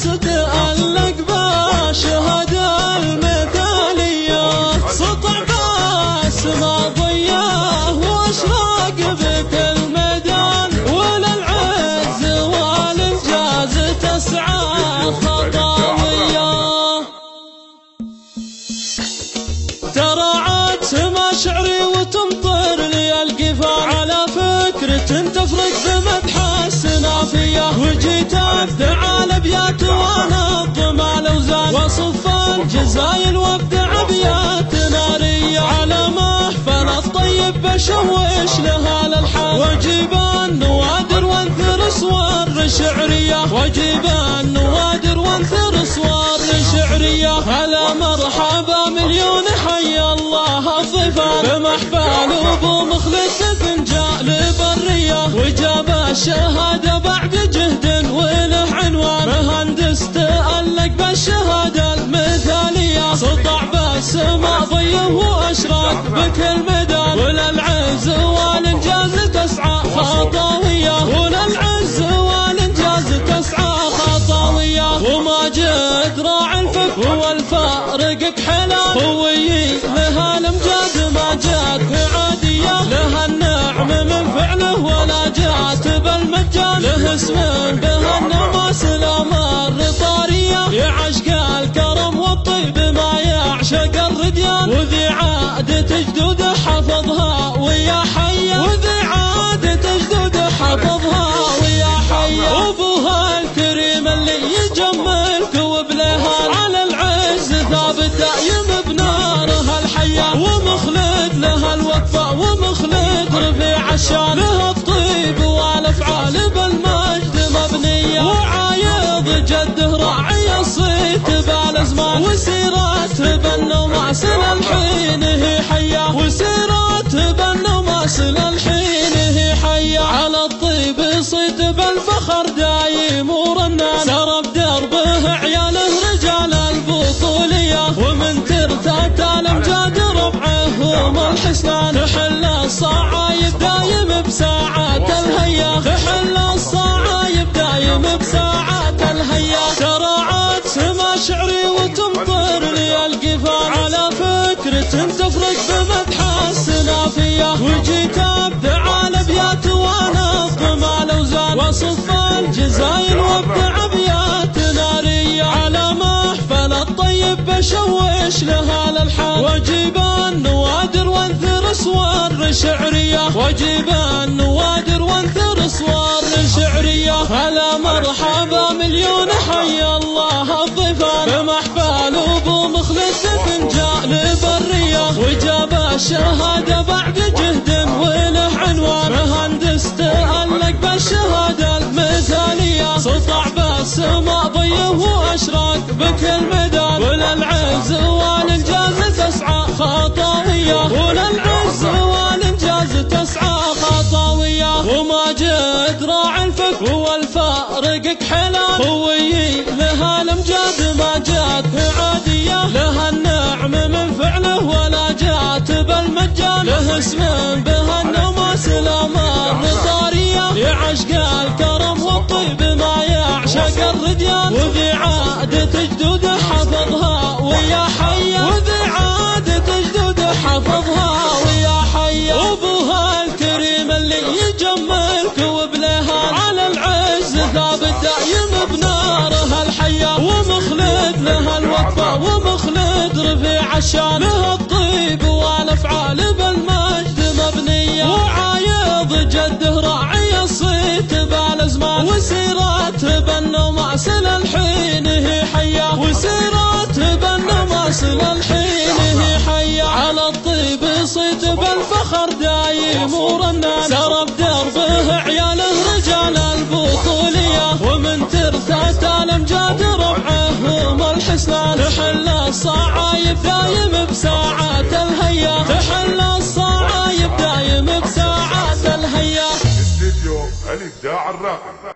العز تألق بالشهادة المثالية، سطع باسمه ضياه واشراق بكل ميدان، وللعز والانجاز تسعى خطاوية. تراعت سما شعري وتمطر لي القفا على فكرة تفرق بمدح السنافية، وجيت ابدع الابيات وانظم الاوزان، وصف الجزايل وابدع ابيات نارية، على محفل الطيب بشوش لها الالحان، واجيب النوادر وانثر صور شعرية، واجيب النوادر وانثر صور شعرية. هلا مرحبا مليون حي الله الضيفان، بمحفل ابو مخلد فنجال برية، وجاب الشهادة بعد جهد وله عنوان، مهندس تألق بالشهادة المثالية، سطع بالسما ضيه واشراق بكل ميدان، وللعز والانجاز تسعى خطاوية، وللعز والانجاز تسعى خطاوية. وماجد راعي الفك هو الفارق كحلال، قوي لها الامجاد ما جات بعادية، لها النعم من فعله ولا جات بالمجان، له اسم به النماس الامر طارية، يعشق الكرم والطيب ما يعشق الرديان، وذي عادة جدوده حفظها ويا حيا، وذي عادة جدوده حفظها ويا حيا. وابوها الكريم اللي يجملك وبليها، على العز ثابت دايم بنارها الحياة، ومخلد لها الوقفة ومخلد رفيع الشان، لها الطيب والافعال بالمجد مبنية، وعايض جده راعي الصيت بالازمان، وسيرات بالنواس للحين هي حية، وسيرات بالنواس للحين هي حية. على الطيب صيت بالفخر دايم ورنان، سرب دربه عياله رجال البطولية، ومن ترتات الامجاد ربعهم الحسنان، تحل الصعايب دايم بساعات الهيا، تحل الصعايب دايم بساعات الهيا. تراعت سما شعري وتمطر لي القفا على فكرة تفرق بمدح السنافية، وجيت ابدع الابيات وانظم الاوزان، وصف الجزايل وابدع ابيات نارية، على محفل الطيب بشوش لها الالحان، واجيب النوادر وانثر صور شعرية، واجيب النوادر وانثر صور شعرية. هلا مرحبا مليون حي الله الضيفان، بمحفل ابو مخلد فنجال برية، وجاب الشهادة بعد جهد وله عنوان، مهندس تألق بالشهادة المثالية، سطع بالسما ضيه واشراق بكل ميدان، وللعز والانجاز تسعى خطاوية، وللعز والانجاز تسعى خطاوية. وماجد راعي الفك هو الفارق كحلال، قوي لها الامجاد ما جات عادية، لها النعم من فعله ولا جات بالمجان، له اسم به النماس الامر طارية، يعشق الكرم والطيب ما يعشق الرديان، وذي عادة جدوده حفظها ويا حيا، وذي عادة جدوده حفظها ويا حيا. وابوها الكريم اللي يجملك وبليها، على العز ثابت دايم بنارها الحياة، ومخلد لها الوقفة ومخلد رفيع الشان، لها الطيب والافعال بالمجد مبنية، وعايض جده راعي الصيت بالازمان، وسيرات بالنماس للحين هي حية، وسيرات بالنماس للحين هي حية. على الطيب صيت بالفخر دايم ورنان، سرب دربه عياله رجال البطولية، ومن ترثات الامجاد ربعهم الحسنان، تحل الصعايب دايم بساعات الهيا، تحل الصعايب دايم بساعات الهيا. استديو الابداع الراقي.